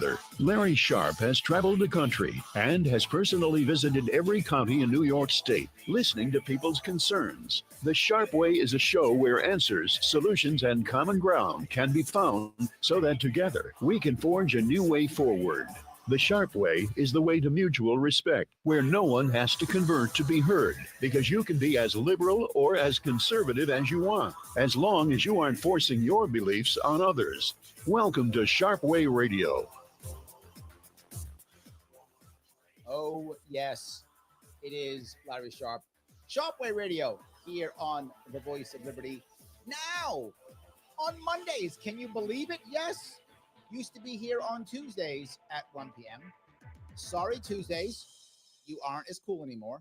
together. Larry Sharpe has traveled the country and has personally visited every county in New York State, listening to people's concerns. The Sharpe Way is a show where answers, solutions, and common ground can be found so that together we can forge a new way forward. The Sharpe Way is the way to mutual respect, where no one has to convert to be heard, because you can be as liberal or as conservative as you want, as long as you aren't forcing your beliefs on others. Welcome to Sharpe Way Radio. Oh, yes, it is Larry Sharpe. Sharpe Way Radio here on the Voice of Liberty. Now, on Mondays, can you believe it? Yes. Used to be here on Tuesdays at 1 p.m. Sorry, Tuesdays, you aren't as cool anymore.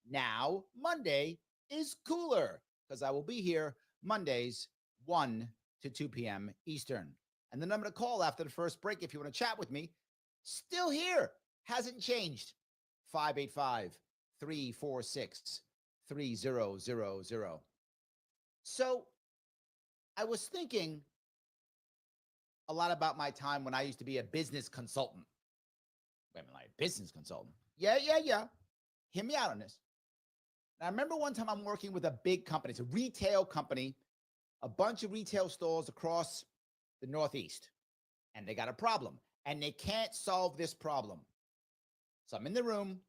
Now, Monday is cooler because I will be here Mondays, 1 to 2 p.m. Eastern. And the number to call after the first break, if you want to chat with me, still here. Hasn't changed. 585-346-3000. So I was thinking a lot about my time when I used to be a business consultant. Wait a minute, like business consultant? Yeah. Hear me out on this. Now, I remember one time I'm working with a big company. It's a retail company, a bunch of retail stores across the Northeast. And they got a problem. And they can't solve this problem. So I'm in the room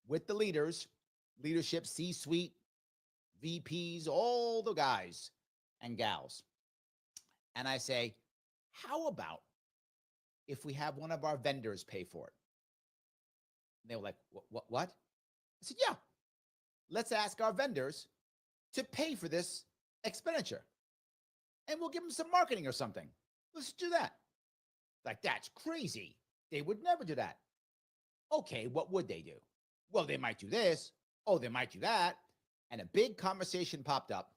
with the leaders, leadership, C-suite, VPs, all the guys and gals. And I say, how about if we have one of our vendors pay for it? And they were like, what? I said, yeah, let's ask our vendors to pay for this expenditure. And we'll give them some marketing or something. Let's do that. Like, that's crazy. They would never do that. Okay, what would they do? Well, they might do this. Oh, they might do that. And a big conversation popped up,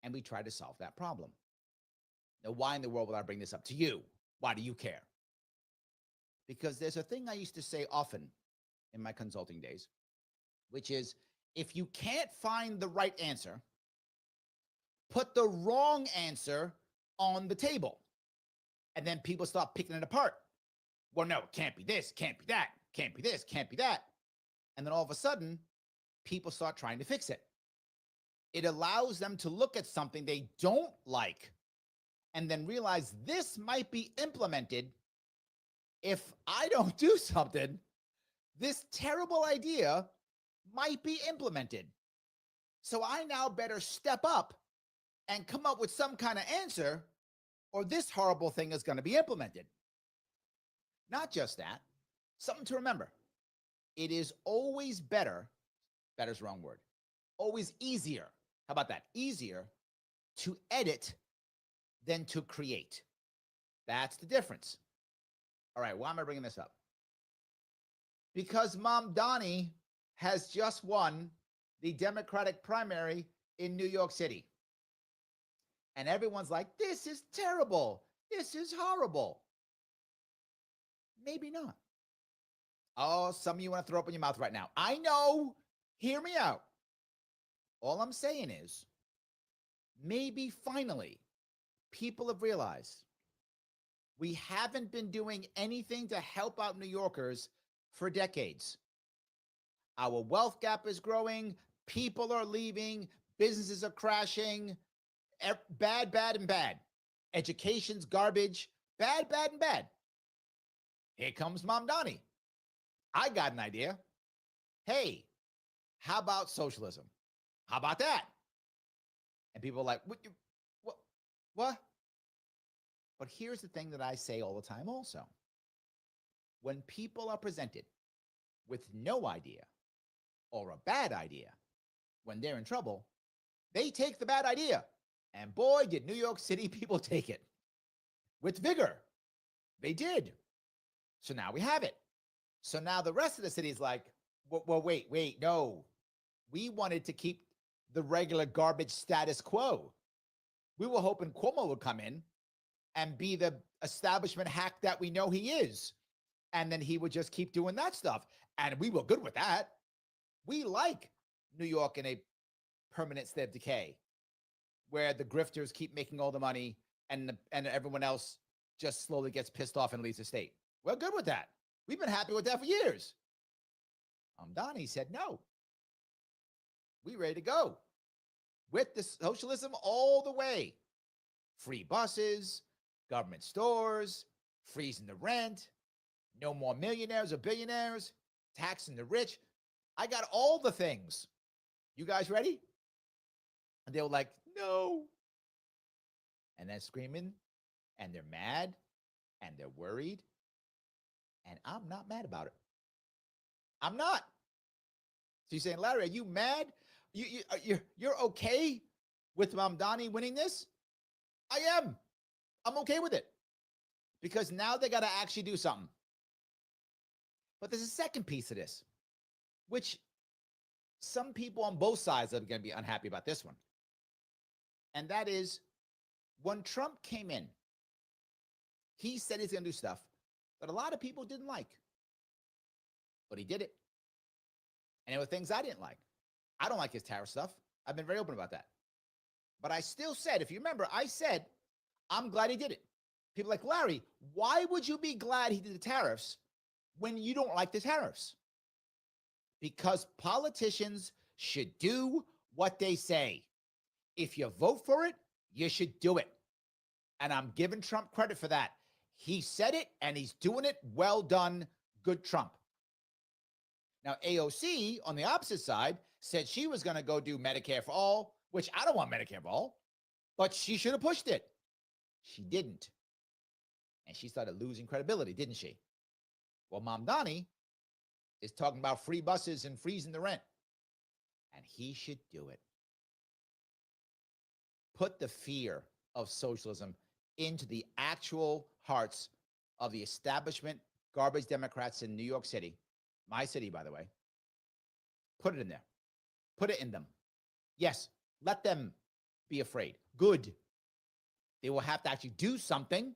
and we tried to solve that problem. Now, why in the world would I bring this up to you? Why do you care? Because there's a thing I used to say often in my consulting days, which is, if you can't find the right answer, put the wrong answer on the table. And then people start picking it apart. Well, no, it can't be this, can't be that, can't be this, can't be that. And then all of a sudden, people start trying to fix it. It allows them to look at something they don't like and then realize this might be implemented. If I don't do something, this terrible idea might be implemented. So I now better step up and come up with some kind of answer, or this horrible thing is going to be implemented. Not just that, something to remember. It is always better's the wrong word, always easier. How about that? Easier to edit than to create. That's the difference. All right, why am I bringing this up? Because Mamdani has just won the Democratic primary in New York City. And everyone's like, this is terrible. This is horrible. Maybe not. Oh, some of you want to throw up in your mouth right now. I know. Hear me out. All I'm saying is, maybe finally, people have realized we haven't been doing anything to help out New Yorkers for decades. Our wealth gap is growing. People are leaving. Businesses are crashing. Bad, and bad. Education's garbage. Bad, and bad. Here comes Mamdani. I got an idea. Hey, how about socialism? How about that? And people are like, what? But here's the thing that I say all the time also. When people are presented with no idea or a bad idea, when they're in trouble, they take the bad idea. And boy, did New York City people take it with vigor. They did. So now we have it. So now the rest of the city is like, well, wait, no. We wanted to keep the regular garbage status quo. We were hoping Cuomo would come in and be the establishment hack that we know he is. And then he would just keep doing that stuff. And we were good with that. We like New York in a permanent state of decay, where the grifters keep making all the money and everyone else just slowly gets pissed off and leaves the state. We're good with that. We've been happy with that for years. Mamdani said, no, we ready to go with the socialism all the way. Free buses, government stores, freezing the rent, no more millionaires or billionaires, taxing the rich. I got all the things. You guys ready? And they were like, no. And they're screaming, and they're mad, and they're worried. And I'm not mad about it. I'm not. So you're saying, Larry, are you mad? You're okay with Mamdani winning this? I am. I'm okay with it. Because now they got to actually do something. But there's a second piece of this, which some people on both sides are going to be unhappy about this one. And that is, when Trump came in, he said he's going to do stuff that a lot of people didn't like. But he did it. And there were things I didn't like. I don't like his tariff stuff. I've been very open about that. But I still said, if you remember, I said, I'm glad he did it. People are like, Larry, why would you be glad he did the tariffs when you don't like the tariffs? Because politicians should do what they say. If you vote for it, you should do it. And I'm giving Trump credit for that. He said it and he's doing it. Well done. Good Trump. Now, AOC on the opposite side said she was going to go do Medicare for all, which I don't want Medicare for all, but she should have pushed it. She didn't. And she started losing credibility, didn't she? Well, Mamdani is talking about free buses and freezing the rent. And he should do it. Put the fear of socialism into the actual hearts of the establishment garbage Democrats in New York City, my city, by the way. Put it in there. Put it in them. Yes, let them be afraid. Good. They will have to actually do something,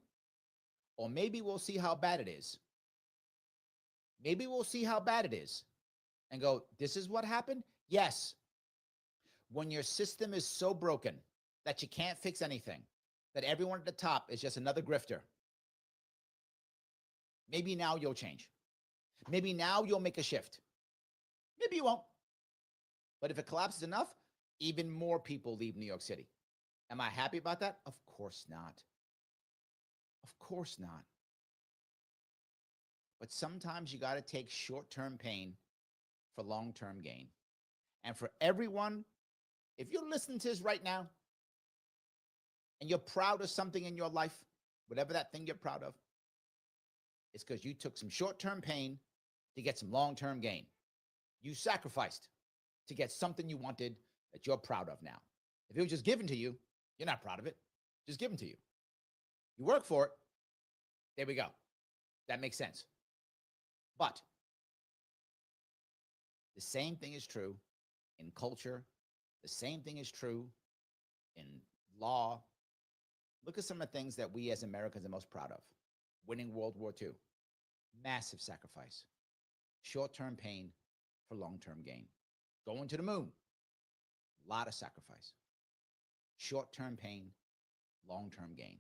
or maybe we'll see how bad it is. Maybe we'll see how bad it is and go, this is what happened? Yes. When your system is so broken that you can't fix anything, that everyone at the top is just another grifter, maybe now you'll change. Maybe now you'll make a shift. Maybe you won't. But if it collapses enough, even more people leave New York City. Am I happy about that? Of course not. Of course not. But sometimes you got to take short-term pain for long-term gain. And for everyone, if you're listening to this right now and you're proud of something in your life, whatever that thing you're proud of, it's because you took some short-term pain to get some long-term gain. You sacrificed to get something you wanted that you're proud of now. If it was just given to you, you're not proud of it. Just given to you. You work for it. There we go. That makes sense. But the same thing is true in culture. The same thing is true in law. Look at some of the things that we as Americans are most proud of. Winning World War II. Massive sacrifice. Short-term pain for long-term gain. Going to the moon. A lot of sacrifice. Short-term pain, long-term gain.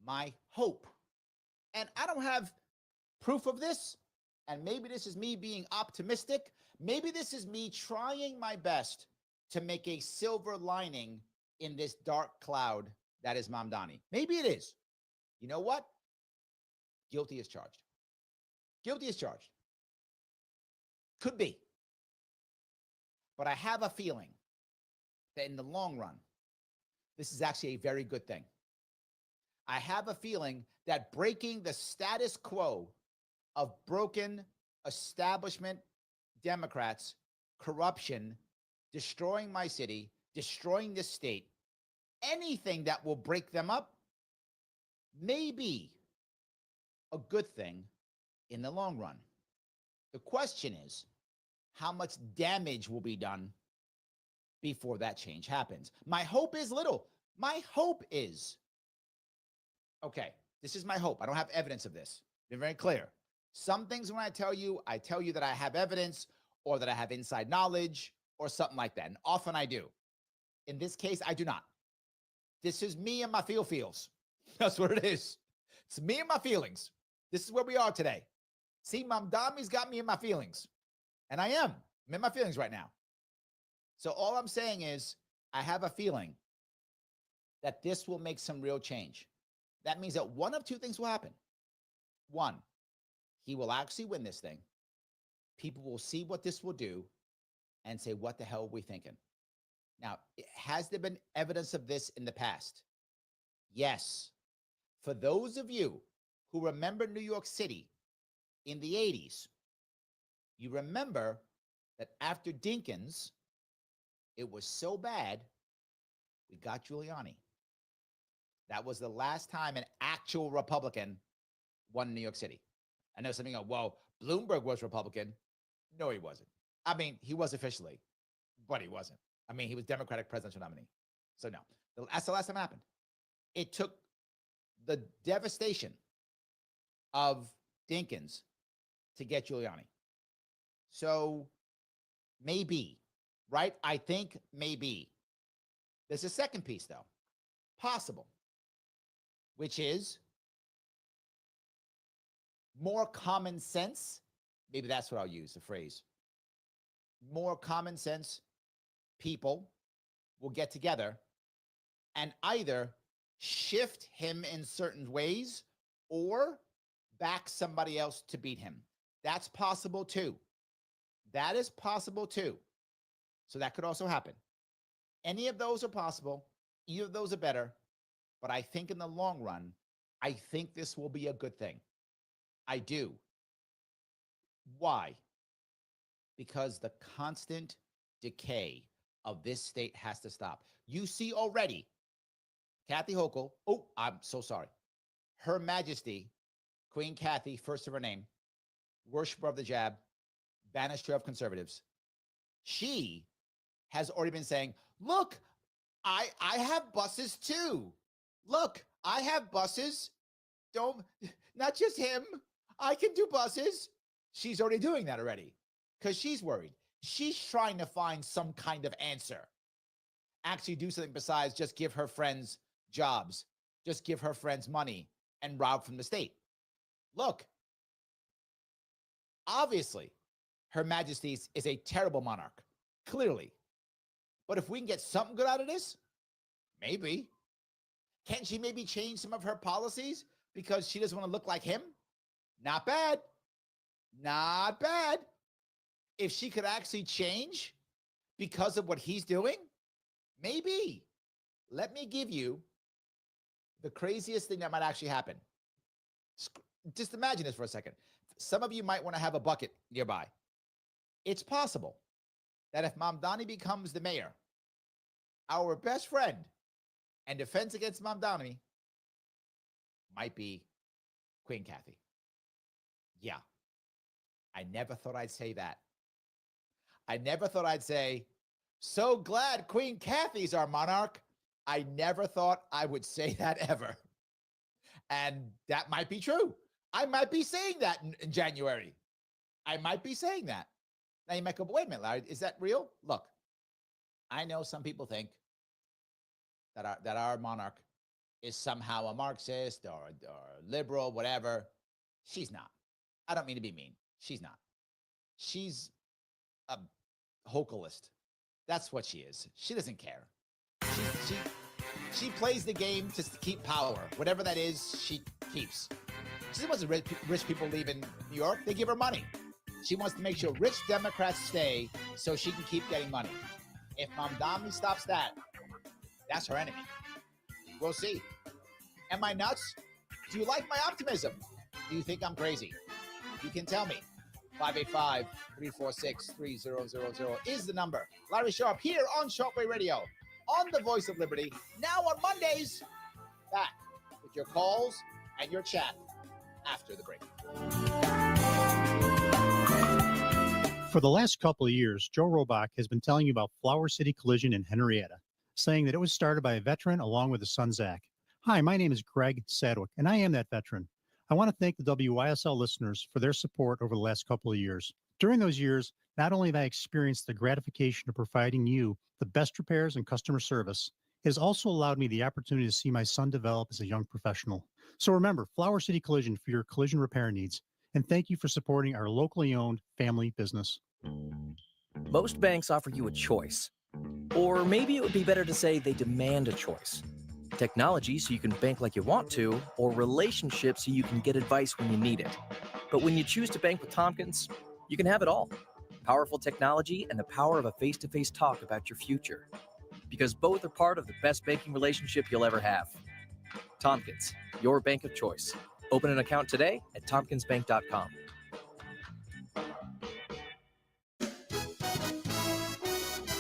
My hope, and I don't have proof of this, and maybe this is me being optimistic, maybe this is me trying my best to make a silver lining in this dark cloud that is Mamdani. Maybe it is. You know what? Guilty as charged. Guilty as charged. Could be. But I have a feeling that in the long run, this is actually a very good thing. I have a feeling that breaking the status quo of broken establishment Democrats, corruption, destroying my city, destroying this state, anything that will break them up may be a good thing in the long run. The question is, how much damage will be done before that change happens? My hope is little. My hope is, okay, this is my hope. I don't have evidence of this. Been very clear. Some things when I tell you that I have evidence or that I have inside knowledge or something like that. And often I do. In this case, I do not. This is me and my feels. That's what it is. It's me and my feelings. This is where we are today. See, Mamdani's got me in my feelings. And I am. I'm in my feelings right now. So all I'm saying is I have a feeling that this will make some real change. That means that one of two things will happen. One, he will actually win this thing. People will see what this will do and say, what the hell are we thinking? Now, has there been evidence of this in the past? Yes. For those of you who remember New York City in the 80s, you remember that after Dinkins, it was so bad, we got Giuliani. That was the last time an actual Republican won New York City. I know something, well, Bloomberg was Republican. No, he wasn't. I mean, he was officially, but he wasn't. I mean, he was Democratic presidential nominee. So no, that's the last time it happened. It took the devastation of Dinkins to get Giuliani. So maybe, right? I think maybe. There's a second piece, though. Possible. Which is more common sense. Maybe that's what I'll use, the phrase. More common sense people will get together and either shift him in certain ways or back somebody else to beat him. That's possible too. That is possible too. So that could also happen. Any of those are possible. Either of those are better. But I think in the long run, I think this will be a good thing. I do. Why? Because the constant decay of this state has to stop. You see already, Kathy Hochul, oh, I'm so sorry. Her Majesty, Queen Kathy, first of her name, worshiper of the jab, banisher of conservatives. She has already been saying, look, I have buses too. Look, I have buses. Not just him. I can do buses. She's already doing that already because she's worried. She's trying to find some kind of answer. Actually do something besides just give her friends jobs, just give her friends money and rob from the state. Look, obviously, Her Majesty is a terrible monarch, clearly. But if we can get something good out of this, maybe. Can she maybe change some of her policies because she doesn't want to look like him? Not bad. Not bad. If she could actually change because of what he's doing, maybe. Let me give you the craziest thing that might actually happen. Just imagine this for a second. Some of you might want to have a bucket nearby. It's possible that if Mamdani becomes the mayor, our best friend and defense against Mamdani might be Queen Kathy. Yeah. I never thought I'd say that. I never thought I'd say, so glad Queen Kathy's our monarch. I never thought I would say that ever. And that might be true. I might be saying that in January. I might be saying that. Now you might go, but wait a minute, Larry, is that real? Look, I know some people think that our monarch is somehow a Marxist or liberal, whatever. She's not. I don't mean to be mean. She's not. She's a Hochulist. That's what she is. She doesn't care. She plays the game to keep power. Whatever that is, she keeps. She wants rich people leaving New York. They give her money. She wants to make sure rich Democrats stay so she can keep getting money. If Mamdani stops that, that's her enemy. We'll see. Am I nuts? Do you like my optimism? Do you think I'm crazy? You can tell me. 585-346-3000 is the number. Larry Sharpe here on Shortwave Radio, on the Voice of Liberty, now on Mondays. Back with your calls and your chat after the break. For the last couple of years, Joe Robach has been telling you about Flower City Collision in Henrietta, saying that it was started by a veteran along with his son, Zach. Hi, my name is Greg Sadwick, and I am that veteran. I want to thank the WYSL listeners for their support over the last couple of years. During those years, not only have I experienced the gratification of providing you the best repairs and customer service, It has also allowed me the opportunity to see my son develop as a young professional. So remember, Flower City Collision for your collision repair needs. And thank you for supporting our locally owned family business. Most banks offer you a choice. Or maybe it would be better to say they demand a choice. Technology so you can bank like you want to, or relationships so you can get advice when you need it. But when you choose to bank with Tompkins, you can have it all. Powerful technology and the power of a face-to-face talk about your future. Because both are part of the best banking relationship you'll ever have. Tompkins, your bank of choice. Open an account today at tompkinsbank.com.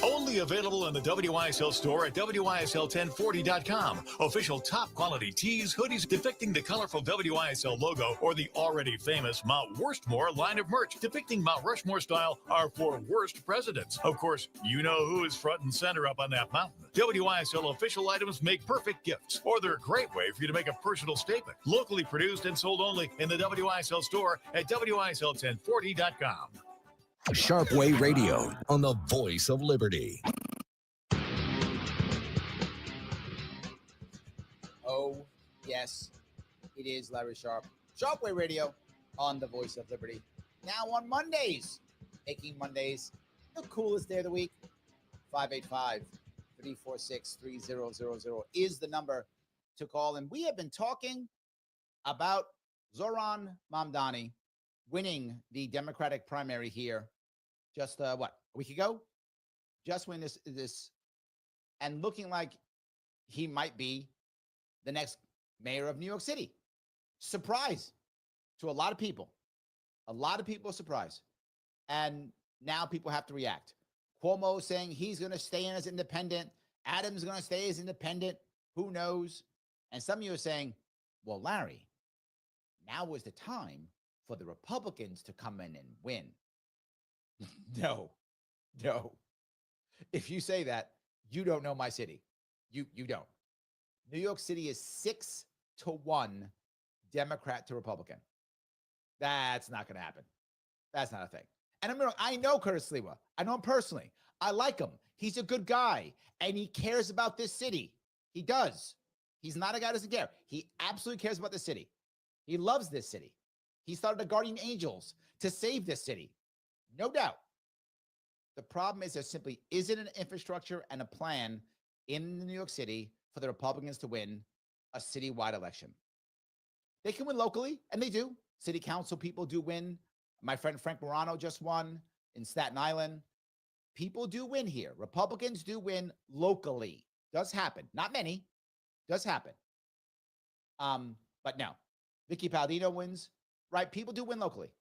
Only available in the WYSL store at WYSL1040.com. Official top quality tees, hoodies depicting the colorful WYSL logo or the already famous Mount Worstmore line of merch depicting Mount Rushmore style are for worst presidents. Of course, you know who is front and center up on that mountain. WYSL official items make perfect gifts, or they're a great way for you to make a personal statement. Locally produced and sold only in the WYSL store at WYSL1040.com. Sharpe Radio on the Voice of Liberty. Oh, yes, it is Larry Sharpe. Sharpe Radio on the Voice of Liberty. Now on Mondays, making Mondays the coolest day of the week. 585-346-3000 is the number to call. And we have been talking about Zohran Mamdani winning the Democratic primary here just, a week ago? Just when this and looking like he might be the next mayor of New York City. Surprise to a lot of people. A lot of people are surprised. And now people have to react. Cuomo saying he's going to stay in as independent. Adams going to stay as independent. Who knows? And some of you are saying, well, Larry, now is the time for the Republicans to come in and win. No. If you say that, you don't know my city. You don't. New York City is 6-1 Democrat to Republican. That's not going to happen. That's not a thing. And I know Curtis Sliwa. I know him personally. I like him. He's a good guy, and he cares about this city. He does. He's not a guy who doesn't care. He absolutely cares about the city. He loves this city. He started the Guardian Angels to save this city. No doubt. The problem is there simply isn't an infrastructure and a plan in New York City for the Republicans to win a citywide election. They can win locally, and they do. City council people do win. My friend Frank Morano just won in Staten Island. People do win here. Republicans do win locally. Does happen. Not many. Does happen. But no. Vicky Paladino wins. Right? People do win locally.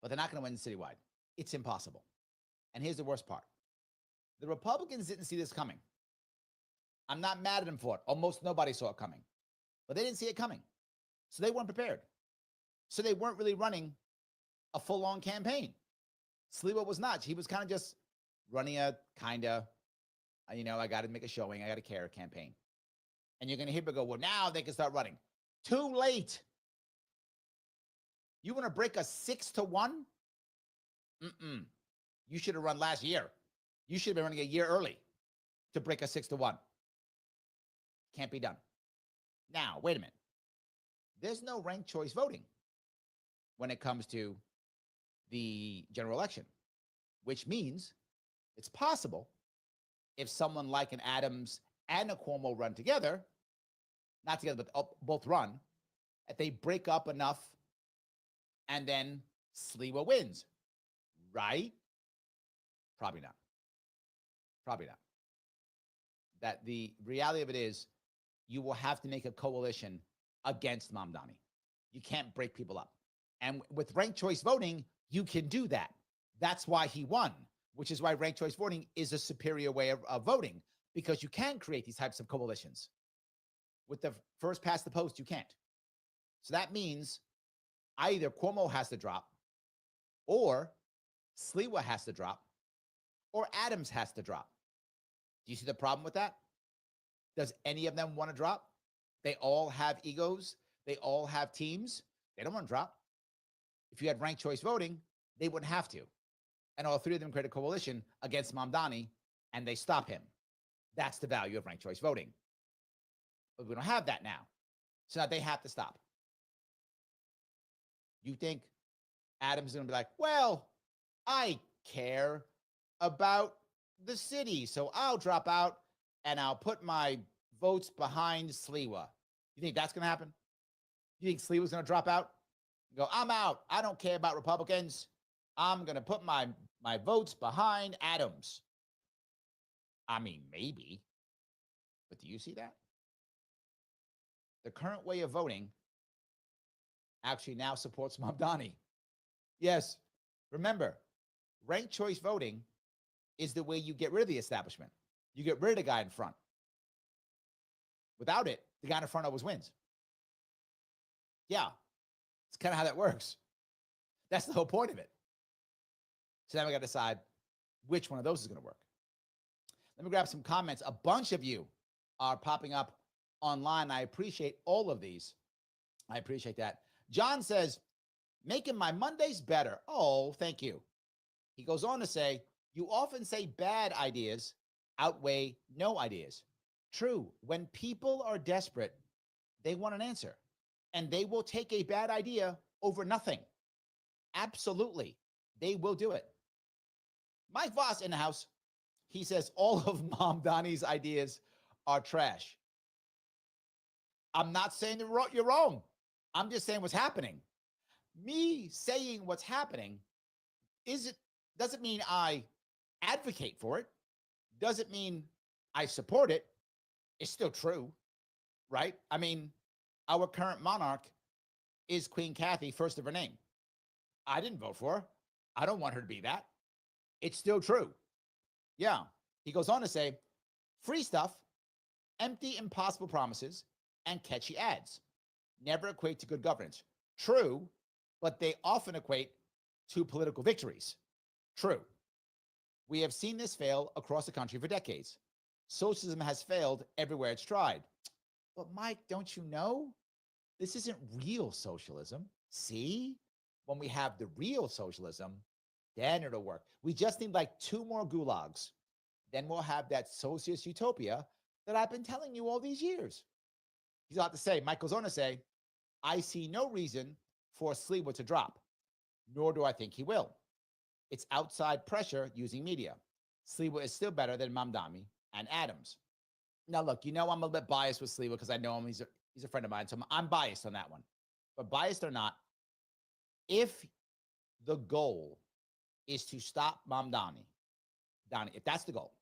But they're not going to win citywide. It's impossible. And here's the worst part. The Republicans didn't see this coming. I'm not mad at them for it. Almost nobody saw it coming. But they didn't see it coming. So they weren't prepared. So they weren't really running a full-on campaign. Sliwa was not. He was kind of just running a I got to make a showing. I got to care campaign. And you're going to hear people go, well, now they can start running. Too late. You want to break a 6-1? You should have run last year. You should have been running a year early to break a 6-1. Can't be done. Now, wait a minute. There's no ranked choice voting when it comes to the general election, which means it's possible if someone like an Adams and a Cuomo run together, not together, but both run, if they break up enough and then Sliwa wins, right? Probably not. Probably not. That the reality of it is you will have to make a coalition against Mamdani. You can't break people up. And with ranked choice voting, you can do that. That's why he won, which is why ranked choice voting is a superior way of voting, because you can create these types of coalitions. With the first past the post, you can't. So that means either Cuomo has to drop, or Sliwa has to drop, or Adams has to drop. Do you see the problem with that? Does any of them want to drop? They all have egos. They all have teams. They don't want to drop. If you had ranked choice voting, they wouldn't have to. And all three of them create a coalition against Mamdani, and they stop him. That's the value of ranked choice voting. But we don't have that now. So now they have to stop. You think Adams is going to be like, well, I care about the city, so I'll drop out and I'll put my votes behind Sliwa. You think that's going to happen? You think Sliwa's going to drop out? Go, I'm out. I don't care about Republicans. I'm going to put my votes behind Adams. I mean, maybe. But do you see that? The current way of voting actually now supports Mamdani. Yes. Remember, ranked choice voting is the way you get rid of the establishment. You get rid of the guy in front. Without it, the guy in front always wins. Yeah. It's kind of how that works. That's the whole point of it. So now we got to decide which one of those is going to work. Let me grab some comments. A bunch of you are popping up online. I appreciate all of these. I appreciate that. John says, making my Mondays better. Oh, thank you. He goes on to say, you often say bad ideas outweigh no ideas. True. When people are desperate, they want an answer, and they will take a bad idea over nothing. Absolutely. They will do it. Mike Voss in the house. He says all of Mamdani's ideas are trash. I'm not saying you're wrong. I'm just saying what's happening. Me saying what's happening doesn't mean I advocate for it. Doesn't mean I support it. It's still true, right? I mean, our current monarch is Queen Kathy, first of her name. I didn't vote for her. I don't want her to be that. It's still true. Yeah. He goes on to say, free stuff, empty, impossible promises, and catchy ads never equate to good governance. True, but they often equate to political victories. True. We have seen this fail across the country for decades. Socialism has failed everywhere it's tried. But Mike, don't you know? This isn't real socialism. See? When we have the real socialism, then it'll work. We just need like 2 more gulags. Then we'll have that socialist utopia that I've been telling you all these years. He's about to say, Mike goes on to say, I see no reason for Sliwa to drop, nor do I think he will. It's outside pressure using media. Sliwa is still better than Mamdani and Adams. Now, look, you know I'm a little bit biased with Sliwa because I know him. He's a friend of mine, so I'm biased on that one. But biased or not, if the goal is to stop Mamdani, if that's the goal,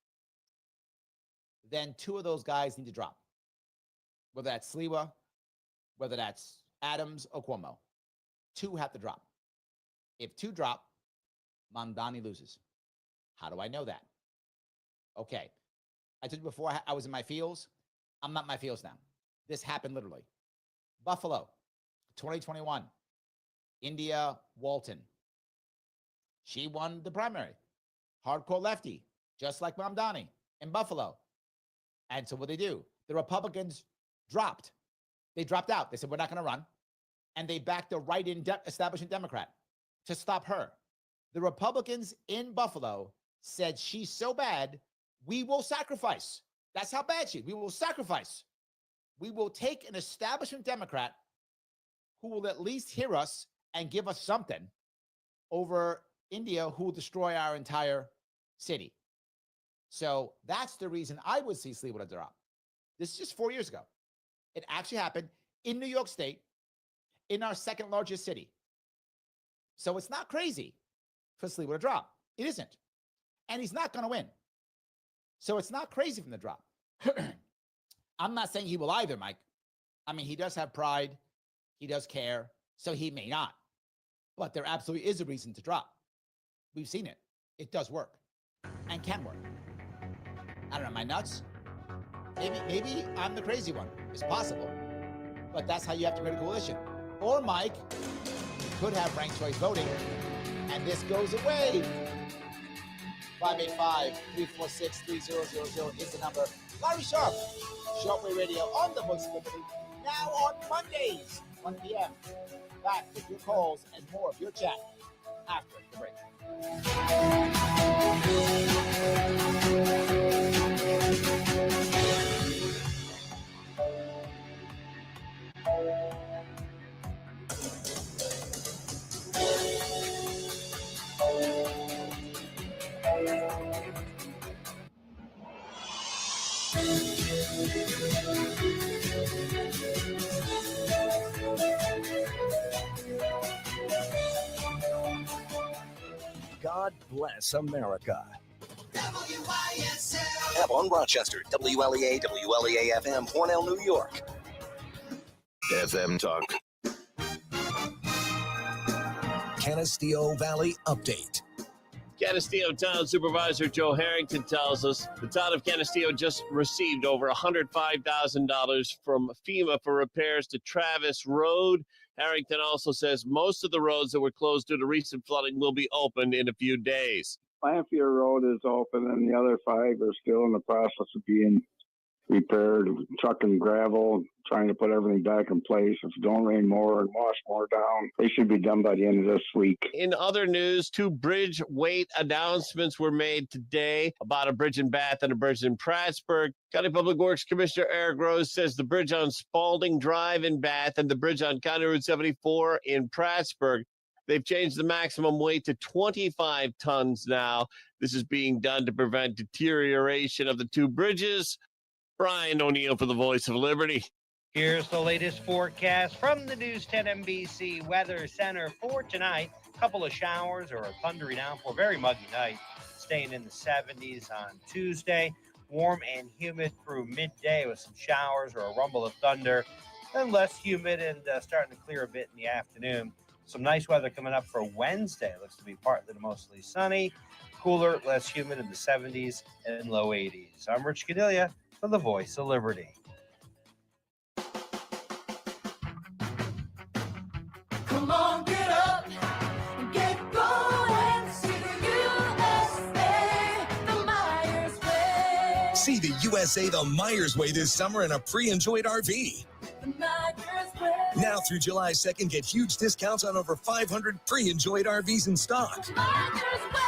then 2 of those guys need to drop. Whether that's Sliwa, whether that's Adams or Cuomo. 2 have to drop. If 2 drop, Mamdani loses. How do I know that? Okay. I told you before I was in my feels. I'm not in my feels now. This happened literally. Buffalo, 2021. India Walton. She won the primary. Hardcore lefty, just like Mamdani in Buffalo. And so what they do? The Republicans dropped. They dropped out. They said, we're not going to run. And they backed the right-in establishment Democrat to stop her. The Republicans in Buffalo said, she's so bad, we will sacrifice. That's how bad she is. We will sacrifice. We will take an establishment Democrat who will at least hear us and give us something over India, who will destroy our entire city. So that's the reason I would see Sliwa drop. This is just 4 years ago. It actually happened in New York State, in our 2nd largest city. So it's not crazy for Sliwa to drop. It isn't. And he's not going to win. So it's not crazy from the drop. I'm not saying he will either, Mike. I mean, he does have pride. He does care. So he may not. But there absolutely is a reason to drop. We've seen it. It does work and can work. I don't know, am I nuts? Maybe I'm the crazy one. It's possible. But that's how you have to create a coalition. Or, Mike, you could have ranked choice voting, and this goes away. 585-346-3000 is the number. Larry Sharpe, Shortwave Radio on the Voice of Liberty. Now on Mondays, 1 p.m. Back with your calls and more of your chat after the break. God bless America. WYSL. Avalon, Rochester, WLEA, WLEA-FM, Hornell, New York. FM Talk. Canisteo Valley Update. Canisteo Town Supervisor Joe Harrington tells us the town of Canisteo just received over $105,000 from FEMA for repairs to Travis Road. Harrington also says most of the roads that were closed due to recent flooding will be opened in a few days. Lanphier Road is open, and the other 5 are still in the process of being repaired. Trucking gravel, trying to put everything back in place. If it don't rain more and wash more down, they should be done by the end of this week. In other news, 2 bridge weight announcements were made today about a bridge in Bath and a bridge in Prattsburg. County Public Works Commissioner Eric Rose says the bridge on Spalding Drive in Bath and the bridge on County Route 74 in Prattsburg, they've changed the maximum weight to 25 tons now. This is being done to prevent deterioration of the 2 bridges. Brian O'Neill for the Voice of Liberty. Here's the latest forecast from the News 10 NBC Weather Center for tonight. A couple of showers or a thundery downpour, very muggy night, staying in the 70s on Tuesday. Warm and humid through midday with some showers or a rumble of thunder, then less humid and starting to clear a bit in the afternoon. Some nice weather coming up for Wednesday. Looks to be partly to mostly sunny, cooler, less humid in the 70s and low 80s. I'm Rich Cadilia for the Voice of Liberty. Come on, get up and get going. See the USA, the Myers Way. See the USA the Myers Way this summer in a pre-enjoyed RV. The Myers Way. Now through July 2nd, get huge discounts on over 500 pre-enjoyed RVs in stock. Myers Way.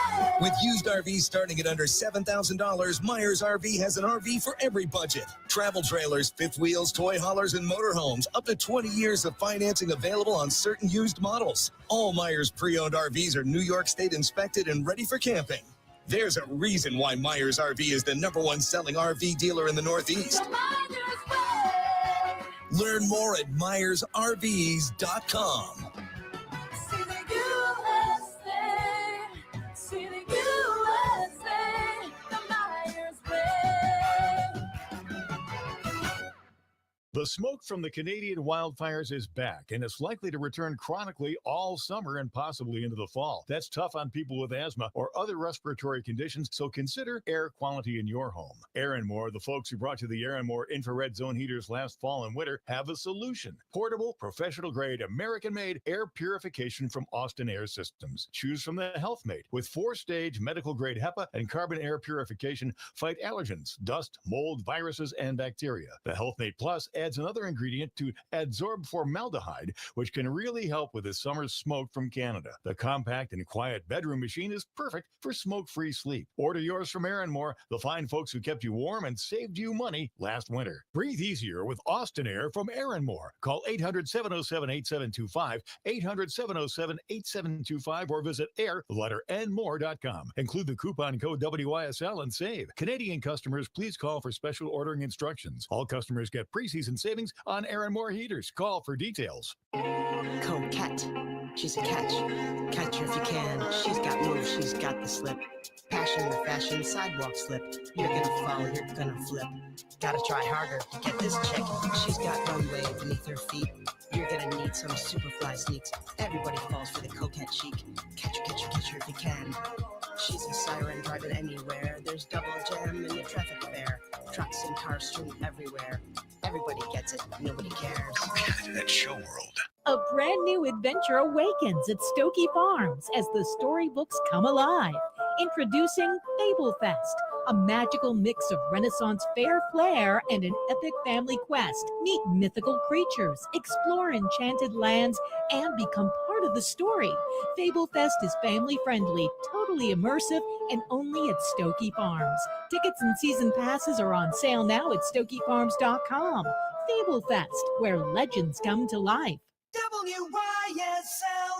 With used RVs starting at under $7,000, Myers RV has an RV for every budget. Travel trailers, fifth wheels, toy haulers, and motorhomes. Up to 20 years of financing available on certain used models. All Myers pre-owned RVs are New York State inspected and ready for camping. There's a reason why Myers RV is the #1 selling RV dealer in the Northeast. The Myers Way. Learn more at MyersRVs.com. See the USA. See the USA, the Myers Way. The smoke from the Canadian wildfires is back, and it's likely to return chronically all summer and possibly into the fall. That's tough on people with asthma or other respiratory conditions, so consider air quality in your home. Aaron Moore, the folks who brought you the Aaron Moore infrared zone heaters last fall and winter, have a solution. Portable, professional-grade, American-made air purification from Austin Air Systems. Choose from the HealthMate with 4-stage medical-grade HEPA and carbon air purification. Fight allergens, dust, mold, viruses, and bacteria. The HealthMate Plus adds another ingredient to adsorb formaldehyde, which can really help with this summer's smoke from Canada. The compact and quiet bedroom machine is perfect for smoke-free sleep. Order yours from Aaron Moore, the fine folks who kept you warm and saved you money last winter. Breathe easier with Austin Air from Aaron Moore. Call 800-707-8725, 800-707-8725, or visit air-more.com. Include the coupon code WYSL and save. Canadian customers, please call for special ordering instructions. All customers get preseason savings on Aaron Moore heaters. Call for details. Coquette. She's a catch. Catch her if you can. She's got moves. She's got the slip. Passion, the fashion, sidewalk slip. You're gonna fall, you're gonna flip. Gotta try harder to get this chick. She's got runway beneath her feet. You're gonna need some superfly sneaks. Everybody falls for the coquette chic. Catch her if you can. She's a siren driving anywhere. There's double jam in the traffic fair. Trucks and cars strewn everywhere. Everybody gets it, nobody cares. Coquette at Show World. A brand new adventure awakens at Stokey Farms as the storybooks come alive. Introducing Fable Fest, a magical mix of Renaissance fair flair and an epic family quest. Meet mythical creatures, explore enchanted lands, and become part of the story. Fable Fest is family friendly, totally immersive, and only at Stokey Farms. Tickets and season passes are on sale now at StokeyFarms.com. Fable Fest, where legends come to life. WYSL.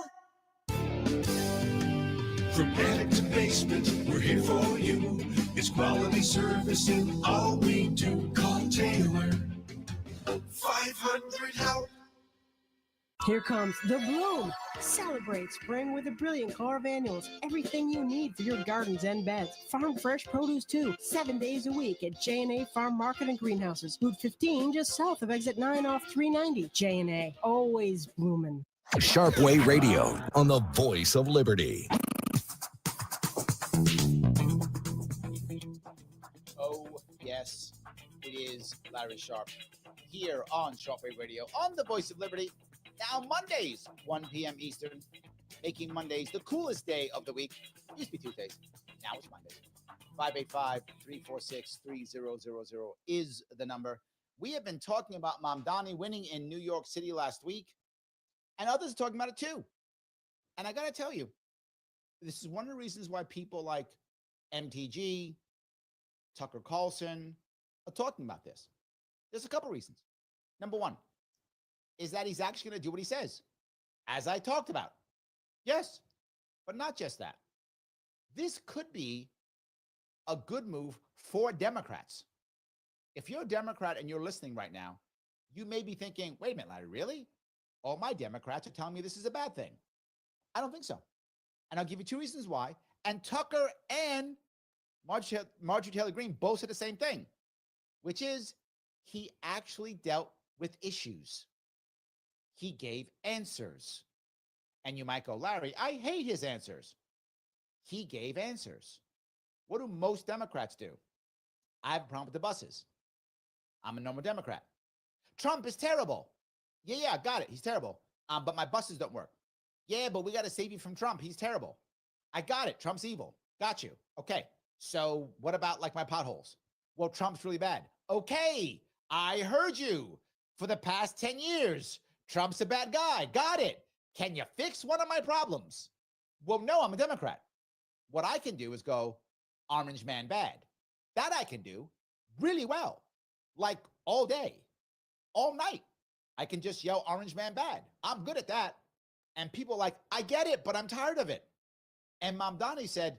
From attic to basement, we're here for you. It's quality service in all we do. Call Taylor. 500 help. Here comes the bloom. Celebrate spring with a brilliant car of annuals. Everything you need for your gardens and beds. Farm fresh produce too. 7 days a week at J&A Farm Market and Greenhouses. Route 15 just south of exit 9 off 390. J&A, always blooming. Sharpe Radio on the Voice of Liberty. Oh, yes, it is Larry Sharpe here on Sharpe Radio on the Voice of Liberty. Now, Mondays, 1 p.m. Eastern, making Mondays the coolest day of the week. It used to be Tuesdays. Now it's Mondays. 585-346-3000 is the number. We have been talking about Mamdani winning in New York City last week, and others are talking about it too. And I got to tell you, this is one of the reasons why people like MTG, Tucker Carlson are talking about this. There's a couple reasons. Number one is that he's actually going to do what he says, as I talked about. Yes, but not just that. This could be a good move for Democrats. If you're a Democrat and you're listening right now, you may be thinking, wait a minute, Larry, really? All my Democrats are telling me this is a bad thing. I don't think so. And I'll give you two reasons why. And Tucker and Marjorie Taylor Greene both said the same thing, which is he actually dealt with issues. He gave answers. And you might go, Larry, I hate his answers. He gave answers. What do most Democrats do? I have a problem with the buses. I'm a normal Democrat. Trump is terrible. Yeah, got it. He's terrible. But my buses don't work. Yeah, but we got to save you from Trump. He's terrible. I got it. Trump's evil. Got you. Okay. So what about like my potholes? Well, Trump's really bad. Okay. I heard you. For the past 10 years, Trump's a bad guy. Got it. Can you fix one of my problems? Well, no, I'm a Democrat. What I can do is go, orange man bad. That I can do really well. Like all day, all night. I can just yell orange man bad. I'm good at that. And people are like, I get it, but I'm tired of it. And Mamdani said,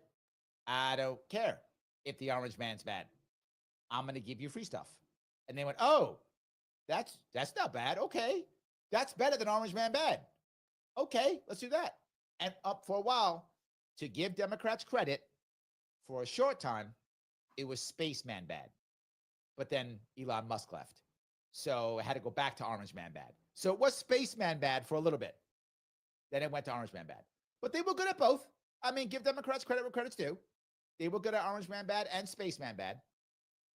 I don't care if the orange man's bad. I'm going to give you free stuff. And they went, oh, that's not bad. Okay. That's better than orange man bad. Okay, let's do that. And up for a while, to give Democrats credit, for a short time, it was spaceman bad. But then Elon Musk left. So it had to go back to orange man bad. So it was spaceman bad for a little bit. Then it went to orange man bad. But they were good at both. I mean, give Democrats credit where credit's due. They were good at orange man bad and spaceman bad.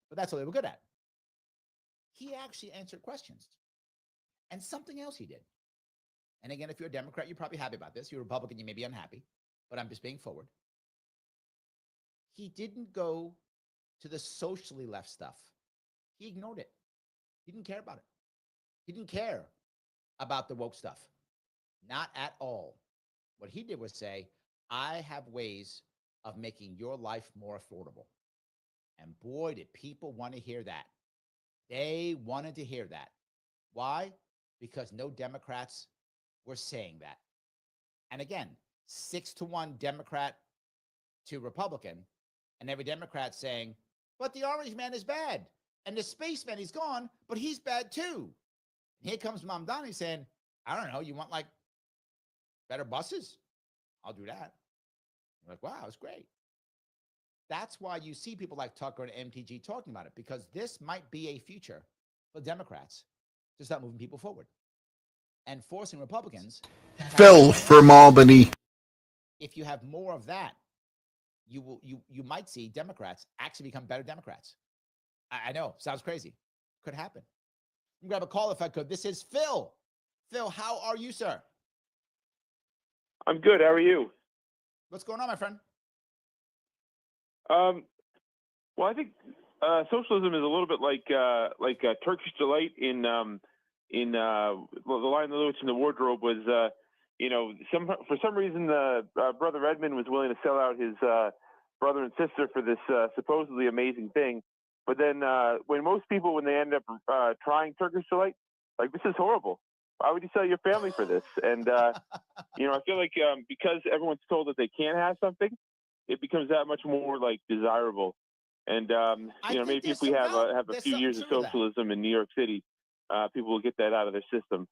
But that's what they were good at. He actually answered questions. And something else he did. And again, if you're a Democrat, you're probably happy about this. If you're a Republican, you may be unhappy. But I'm just being forward. He didn't go to the socially left stuff. He ignored it. He didn't care about it. He didn't care about the woke stuff. Not at all. What he did was say, I have ways of making your life more affordable. And boy, did people want to hear that. They wanted to hear that. Why? Because no Democrats were saying that. And again, 6-1 Democrat to Republican, and every Democrat saying, but the orange man is bad. And the spaceman, he's gone, but he's bad too. And here comes Mamdani saying, I don't know, you want like better buses? I'll do that. You're like, wow, it's great. That's why you see people like Tucker and MTG talking about it, because this might be a future for Democrats to start moving people forward and forcing Republicans. Phil from Albany. If you have more of that, you might see Democrats actually become better Democrats. I know, sounds crazy. Could happen. Let me grab a call if I could. This is Phil. Phil, how are you, sir? I'm good. How are you? What's going on, my friend? Well, I think socialism is a little bit like Turkish delight in the line of the lyrics in the wardrobe was, for some reason, Brother Edmund was willing to sell out his brother and sister for this supposedly amazing thing. But then when most people, when they end up trying Turkish delight, like, this is horrible. Why would you sell your family for this? And, I feel like because everyone's told that they can't have something, it becomes that much more, like, desirable. And, maybe if we have a few years of socialism in New York City, people will get that out of their system.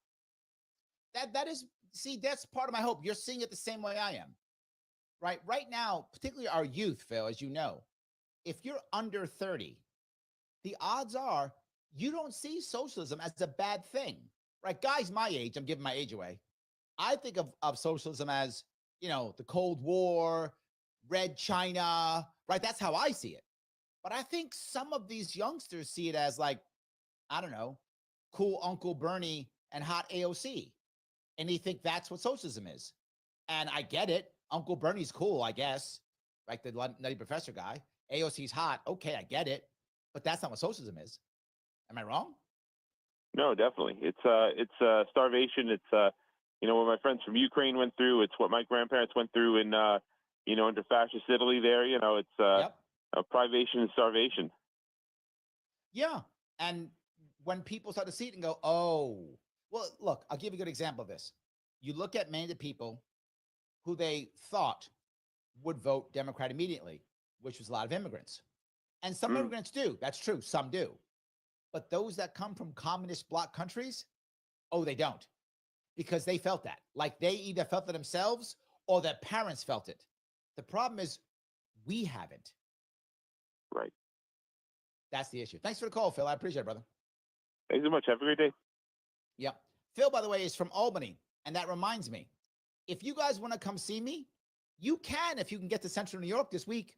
That is, see, that's part of my hope. You're seeing it the same way I am. Right now, particularly our youth, Phil, as you know, if you're under 30, the odds are you don't see socialism as a bad thing. Right? Guys my age, I'm giving my age away. I think of socialism as, the Cold War, Red China, right? That's how I see it. But I think some of these youngsters see it as like, I don't know, cool Uncle Bernie and hot AOC. And they think that's what socialism is. And I get it. Uncle Bernie's cool, I guess. Like the Nutty Professor guy. AOC's hot. Okay, I get it. But that's not what socialism is. Am I wrong? No, definitely. It's starvation. It's what my friends from Ukraine went through. It's what my grandparents went through in under fascist Italy. There, it's privation and starvation. Yeah, and when people start to see it and go, oh, well, look, I'll give you a good example of this. You look at many of the people who they thought would vote Democrat immediately, which was a lot of immigrants. And some immigrants do. That's true. Some do. But those that come from communist bloc countries, oh, they don't. Because they felt that. Like they either felt it themselves or their parents felt it. The problem is we haven't. Right. That's the issue. Thanks for the call, Phil. I appreciate it, brother. Thanks so much. Have a great day. Yeah. Phil, by the way, is from Albany. And that reminds me, if you guys want to come see me, you can if you can get to Central New York this week.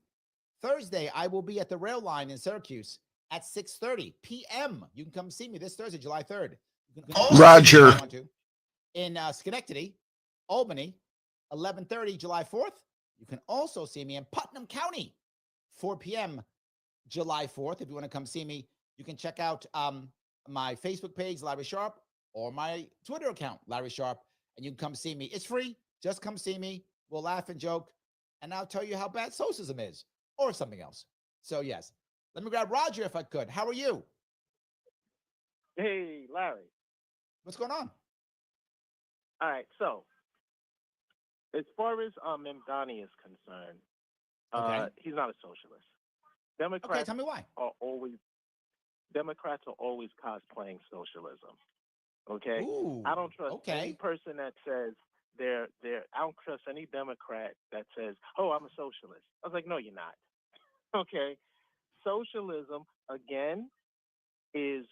Thursday, I will be at the rail line in Syracuse at 6:30 p.m. You can come see me this Thursday, July 3rd. Roger. In Schenectady, Albany, 11:30, July 4th. You can also see me in Putnam County, 4 p.m., July 4th. If you want to come see me, you can check out my Facebook page, Larry Sharpe, or my Twitter account, Larry Sharpe, and you can come see me. It's free. Just come see me. We'll laugh and joke, and I'll tell you how bad socialism is, or something else. So, yes. Let me grab Roger if I could. How are you? Hey, Larry. What's going on? All right, so as far as Mamdani is concerned, he's not a socialist. Democrats tell me why. Democrats are always cosplaying socialism. Okay? Ooh, I don't trust any person that says I don't trust any Democrat that says, "Oh, I'm a socialist." I was like, "No, you're not." Okay? Socialism, again, is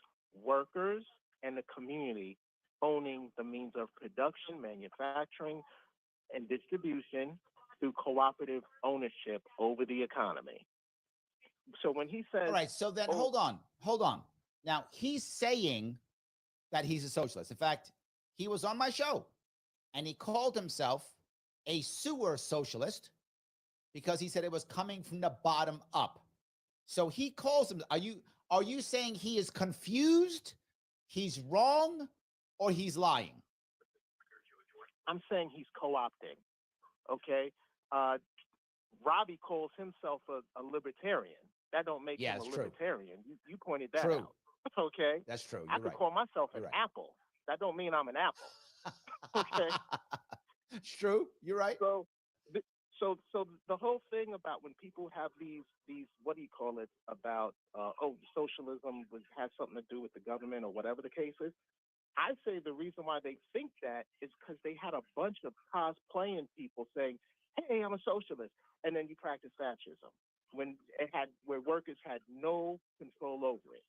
workers and the community owning the means of production, manufacturing, and distribution through cooperative ownership over the economy. So when he says... All right, so then hold on. Now, he's saying that he's a socialist. In fact, he was on my show, and he called himself a sewer socialist because he said it was coming from the bottom up. So he calls him, are you saying he is confused, he's wrong, or he's lying? I'm saying he's co-opting, okay? Robbie calls himself a libertarian. That don't make him a libertarian. You pointed that out, okay? That's true. I could call myself an apple. That don't mean I'm an apple, okay? It's true. You're right. So the whole thing about when people have these what do you call it, about socialism has something to do with the government or whatever the case is, I say the reason why they think that is because they had a bunch of cosplaying people saying, "Hey, I'm a socialist," and then you practice fascism where workers had no control over it.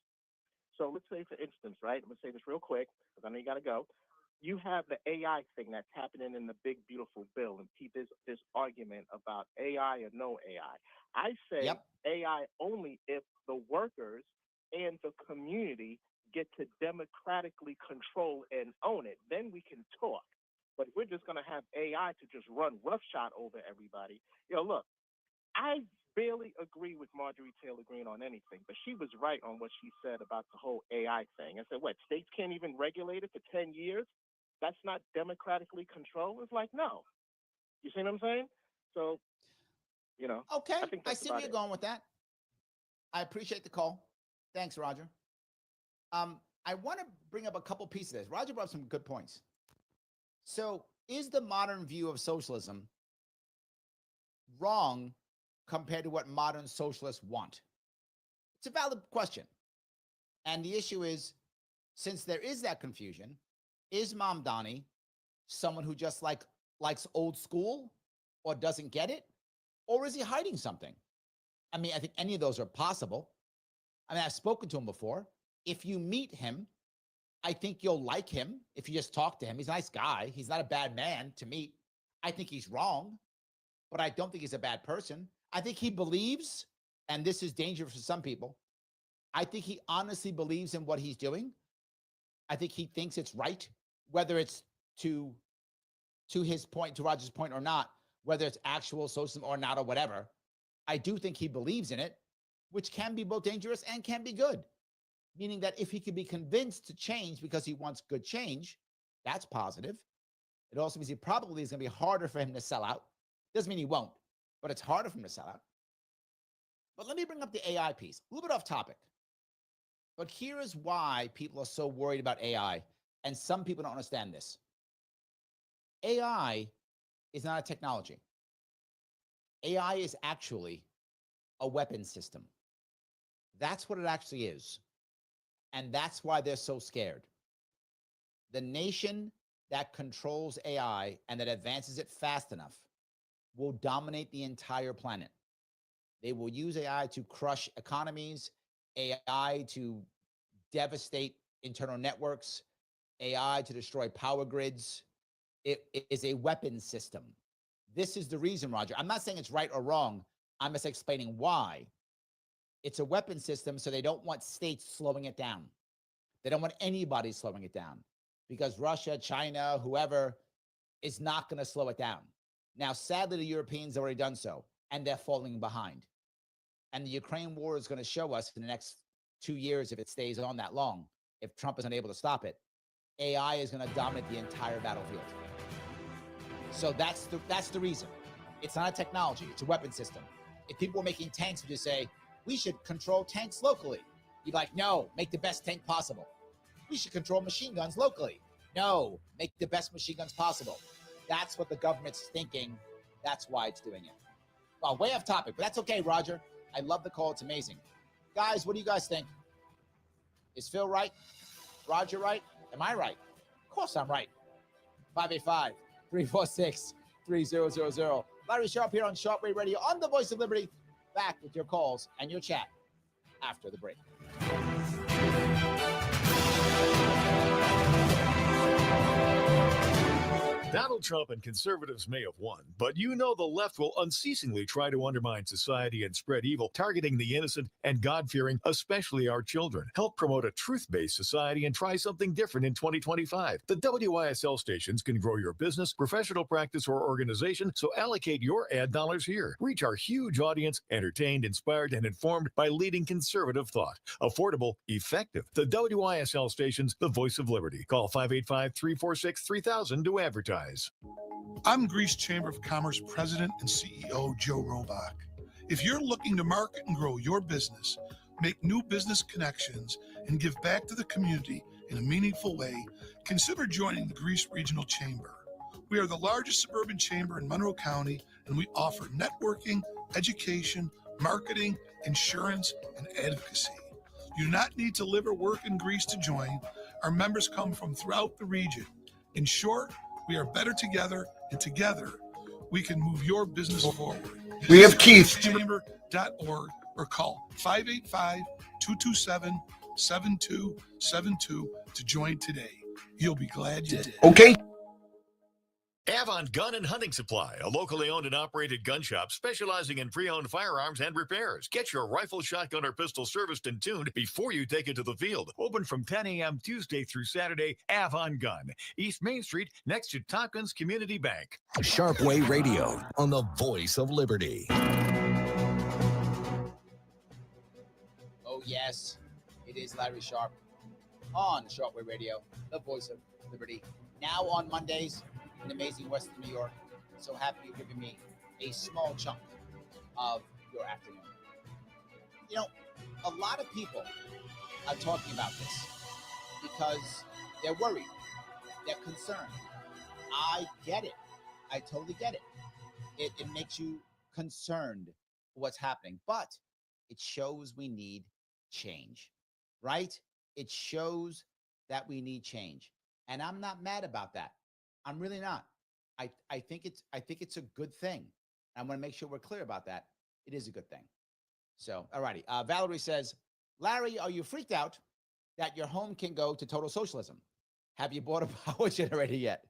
So let's say, for instance, right? I'm gonna say this real quick because I know you gotta go. You have the AI thing that's happening in the big, beautiful bill, and this argument about AI or no AI. I say AI only if the workers and the community get to democratically control and own it. Then we can talk. But if we're just going to have AI to just run roughshod over everybody, look, I barely agree with Marjorie Taylor Greene on anything, but she was right on what she said about the whole AI thing. I said, what, states can't even regulate it for 10 years? That's not democratically controlled? It's like, no. You see what I'm saying? So, Okay, I see where you're it. going with that. I appreciate the call. Thanks, Roger. I want to bring up a couple pieces of this. Roger brought up some good points. So, is the modern view of socialism wrong compared to what modern socialists want? It's a valid question. And the issue is, since there is that confusion, is Mamdani someone who just likes old school or doesn't get it? Or is he hiding something? I mean, I think any of those are possible. I mean, I've spoken to him before. If you meet him, I think you'll like him if you just talk to him. He's a nice guy. He's not a bad man to meet. I think he's wrong, but I don't think he's a bad person. I think he believes, and this is dangerous for some people, I think he honestly believes in what he's doing. I think he thinks it's right, whether it's to his point, to Roger's point or not, whether it's actual socialism or not or whatever. I do think he believes in it, which can be both dangerous and can be good. Meaning that if he can be convinced to change because he wants good change, that's positive. It also means he probably is going to be harder for him to sell out. Doesn't mean he won't, but it's harder for him to sell out. But let me bring up the AI piece, a little bit off topic. But here is why people are so worried about AI, and some people don't understand this. AI is not a technology. AI is actually a weapon system. That's what it actually is. And that's why they're so scared. The nation that controls AI and that advances it fast enough will dominate the entire planet. They will use AI to crush economies, AI to devastate internal networks, AI to destroy power grids. It is a weapon system. This is the reason, Roger. I'm not saying it's right or wrong. I'm just explaining why. It's a weapon system, so they don't want states slowing it down. They don't want anybody slowing it down because Russia, China, whoever is not going to slow it down. Now, sadly, the Europeans have already done so, and they're falling behind. And the Ukraine war is going to show us in the next 2 years, if it stays on that long, if Trump is unable to stop it, AI is going to dominate the entire battlefield. So that's the reason. It's not a technology. It's a weapon system. If people were making tanks, would you say, we should control tanks locally? You'd be like, no, make the best tank possible. We should control machine guns locally. No, make the best machine guns possible. That's what the government's thinking. That's why it's doing it. Well, way off topic, but that's okay, Roger. I love the call. It's amazing. Guys, what do you guys think? Is Phil right? Roger right? Am I right? Of course I'm right. 585-346-3000. Larry Sharpe here on Sharpe Radio on the Voice of Liberty. Back with your calls and your chat after the break. Donald Trump and conservatives may have won, but you know the left will unceasingly try to undermine society and spread evil, targeting the innocent and God-fearing, especially our children. Help promote a truth-based society and try something different in 2025. The WYSL stations can grow your business, professional practice, or organization, so allocate your ad dollars here. Reach our huge audience, entertained, inspired, and informed by leading conservative thought. Affordable, effective. The WYSL stations, the voice of liberty. Call 585-346-3000 to advertise. I'm Greece Chamber of Commerce President and CEO Joe Robach. If you're looking to market and grow your business, make new business connections, and give back to the community in a meaningful way, consider joining the Greece Regional Chamber. We are the largest suburban chamber in Monroe County, and we offer networking, education, marketing, insurance, and advocacy. You do not need to live or work in Greece to join. Our members come from throughout the region. In short, we are better together, and together we can move your business forward. We have Keith. Chamber.org or call 585-227-7272 to join today. You'll be glad you did. Okay. Avon Gun and Hunting Supply, a locally owned and operated gun shop specializing in pre-owned firearms and repairs. Get your rifle, shotgun, or pistol serviced and tuned before you take it to the field. Open from 10 a.m. Tuesday through Saturday. Avon Gun, East Main Street, next to Tompkins Community Bank. Sharpe Radio on the Voice of Liberty. Oh, yes, it is Larry Sharpe on Sharpe Radio, the Voice of Liberty. Now on Mondays in amazing Western New York. So happy you're giving me a small chunk of your afternoon. You know, a lot of people are talking about this because they're worried, they're concerned. I get it. I totally get it. It makes you concerned for what's happening, but it shows we need change, right? It shows that we need change. And I'm not mad about that. I'm really not. I think it's a good thing. I want to make sure we're clear about that. It is a good thing. So, all righty. Valerie says, Larry, are you freaked out that your home can go to total socialism? Have you bought a power generator yet?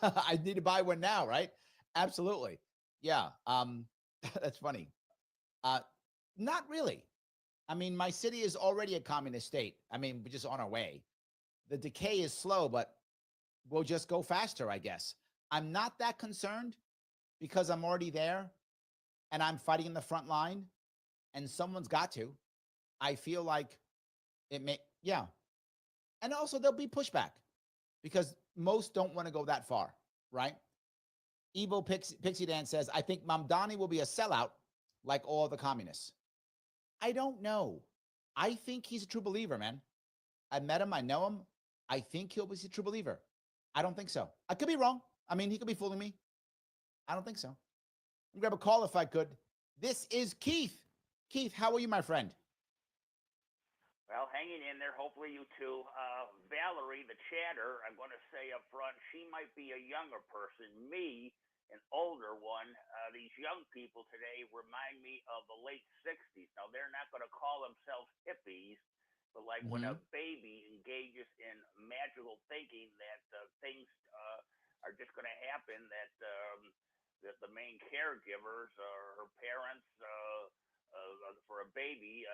I need to buy one now, right? Absolutely. Yeah. That's funny. Not really. I mean, my city is already a communist state. I mean, we're just on our way. The decay is slow, but we'll just go faster, I guess. I'm not that concerned because I'm already there and I'm fighting in the front line and someone's got to. I feel like it may, yeah. And also there'll be pushback because most don't want to go that far, right? Evo Pixie Dan says, I think Mamdani will be a sellout like all the communists. I don't know. I think he's a true believer, man. I met him. I know him. I think he'll be a true believer. I don't think so. I could be wrong. I mean, he could be fooling me. I don't think so. Let me grab a call if I could. This is Keith. Keith, how are you, my friend? Well, hanging in there. Hopefully you too. Valerie, the chatter, I'm going to say up front, she might be a younger person. Me, an older one. These young people today remind me of the late 60s. Now, they're not going to call themselves hippies, but like when a baby engages in magical thinking that things are just going to happen, that the main caregivers or her parents, for a baby,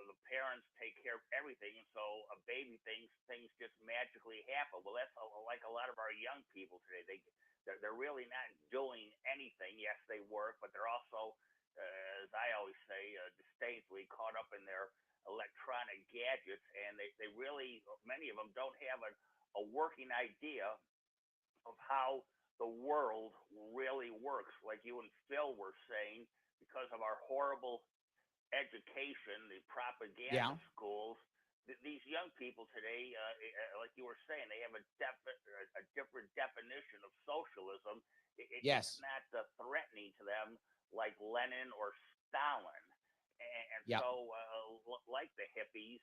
the parents take care of everything, and so a baby thinks things just magically happen. Well, that's like a lot of our young people today. They're really not doing anything. Yes, they work, but they're also, as I always say, disdainfully caught up in their electronic gadgets, and they really, many of them don't have a working idea of how the world really works. Like you and Phil were saying, because of our horrible education, the propaganda schools, these young people today, like you were saying, they have a different definition of socialism. It's not threatening to them like Lenin or Stalin. And so, like the hippies,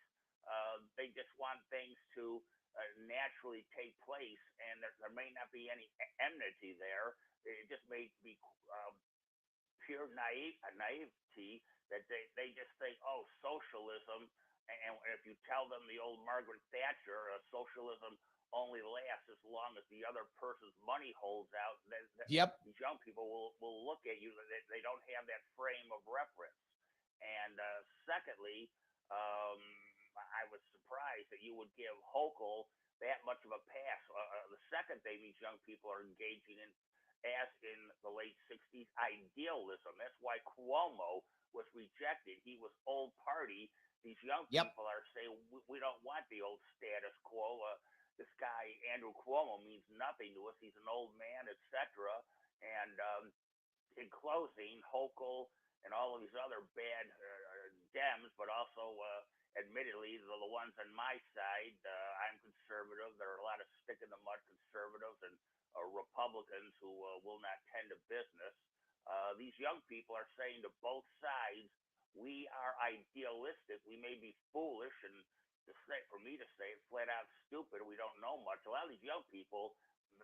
they just want things to naturally take place, and there may not be any enmity there. It just may be pure naivety that they just think, oh, socialism, and if you tell them the old Margaret Thatcher, socialism only lasts as long as the other person's money holds out, then these young people will look at you, they don't have that frame of reference. And secondly, I was surprised that you would give Hochul that much of a pass. The second thing these young people are engaging in, as in the late 60s, idealism. That's why Cuomo was rejected. He was old party. These young people are saying, we don't want the old status quo. This guy, Andrew Cuomo, means nothing to us. He's an old man, etc. And in closing, Hochul and all of these other bad Dems, but also admittedly the ones on my side, I'm conservative. There are a lot of stick-in-the-mud conservatives and Republicans who will not tend to business. These young people are saying to both sides, we are idealistic. We may be foolish, and for me to say it flat out stupid, we don't know much. A lot of these young people,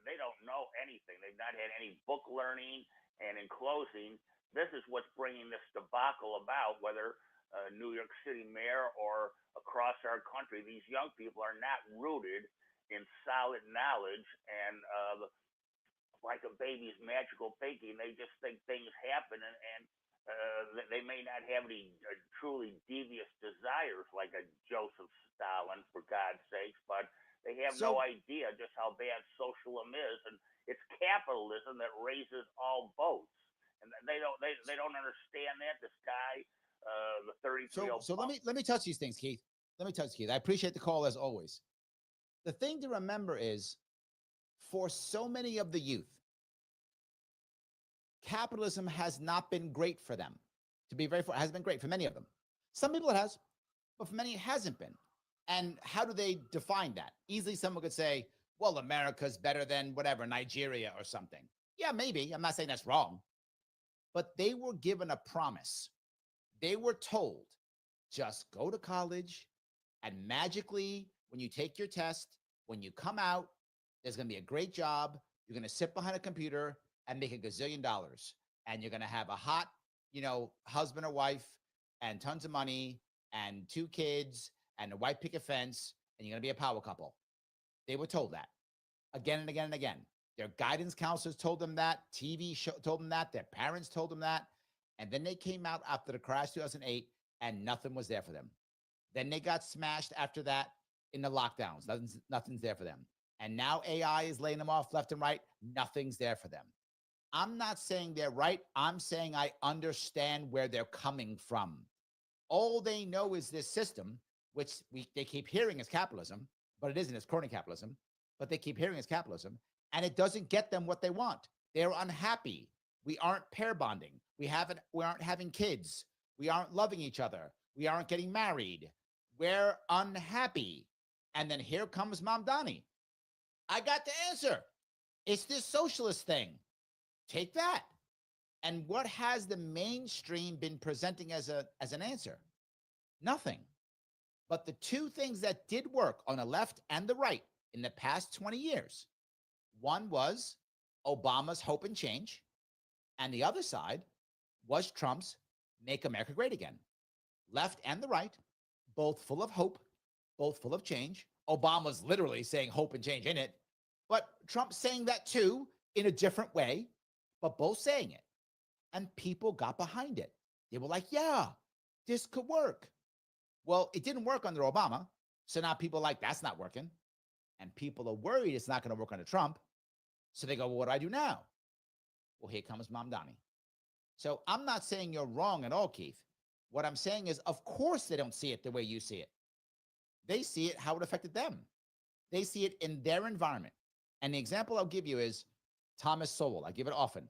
they don't know anything. They've not had any book learning. And in closing, this is what's bringing this debacle about, whether New York City mayor or across our country. These young people are not rooted in solid knowledge, and like a baby's magical thinking, they just think things happen, and they may not have any truly devious desires like a Joseph Stalin, for God's sakes, but they have no idea just how bad socialism is, and it's capitalism that raises all boats, and they don't understand that. This guy, the 33-year-old. So let me touch these things, Keith. Let me touch Keith. I appreciate the call as always. The thing to remember is, for so many of the youth, capitalism has not been great for them. To be very fair, it hasn't been great for many of them. Some people it has, but for many it hasn't been. And how do they define that? Easily someone could say, well, America's better than whatever, Nigeria or something. Yeah, maybe. I'm not saying that's wrong. But they were given a promise. They were told, just go to college, and magically, when you take your test, when you come out, there's going to be a great job. You're going to sit behind a computer and make $1 gazillion. And you're going to have a hot, husband or wife and tons of money and 2 kids and a white picket fence. And you're going to be a power couple. They were told that again and again and again. Their guidance counselors told them that. TV show told them that. Their parents told them that. And then they came out after the crash 2008 and nothing was there for them. Then they got smashed after that in the lockdowns. Nothing's there for them. And now AI is laying them off left and right. Nothing's there for them. I'm not saying they're right. I'm saying I understand where they're coming from. All they know is this system, which they keep hearing is capitalism, but it isn't. It's crony capitalism. But they keep hearing is capitalism. And it doesn't get them what they want. They're unhappy. We aren't pair bonding. We aren't having kids. We aren't loving each other. We aren't getting married. We're unhappy. And then here comes Mamdani. I got the answer. It's this socialist thing. Take that. And what has the mainstream been presenting as an answer? Nothing. But the 2 things that did work on the left and the right in the past 20 years, one was Obama's Hope and Change, and the other side was Trump's Make America Great Again. Left and the right, both full of hope, both full of change. Obama's literally saying hope and change in it, but Trump's saying that too in a different way, but both saying it. And people got behind it. They were like, yeah, this could work. Well, it didn't work under Obama. So now people are like, that's not working. And people are worried it's not going to work under Trump. So they go, well, what do I do now? Well, here comes Mamdani. So I'm not saying you're wrong at all, Keith. What I'm saying is, of course, they don't see it the way you see it. They see it how it affected them. They see it in their environment. And the example I'll give you is Thomas Sowell. I give it often.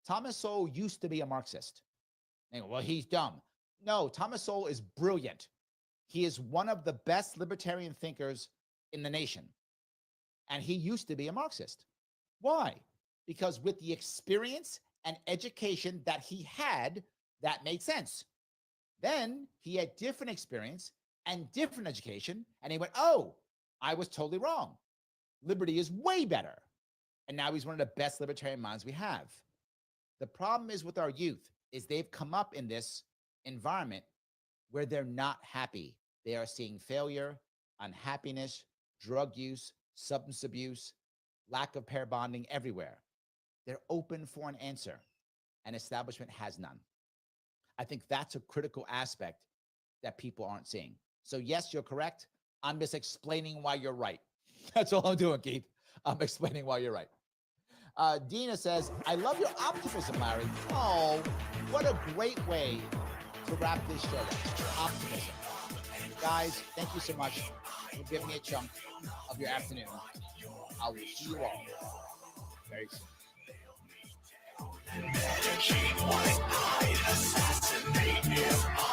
Thomas Sowell used to be a Marxist. They go, well, he's dumb. No, Thomas Sowell is brilliant. He is one of the best libertarian thinkers in the nation. And he used to be a Marxist. Why? Because with the experience and education that he had, that made sense. Then he had different experience and different education, and he went, oh, I was totally wrong. Liberty is way better. And now he's one of the best libertarian minds we have. The problem is with our youth is they've come up in this environment where they're not happy. They are seeing failure, unhappiness, drug use, substance abuse, lack of pair bonding everywhere. They're open for an answer, and establishment has none. I think that's a critical aspect that people aren't seeing. So yes, you're correct. I'm just explaining why you're right. That's all I'm doing, Keith. I'm explaining why you're right. Dina says, I love your optimism, Larry. Oh, what a great way to wrap this show up. Optimism. Guys, thank you so much for giving me a chunk of your afternoon. I will see you all very soon. Assassinate him.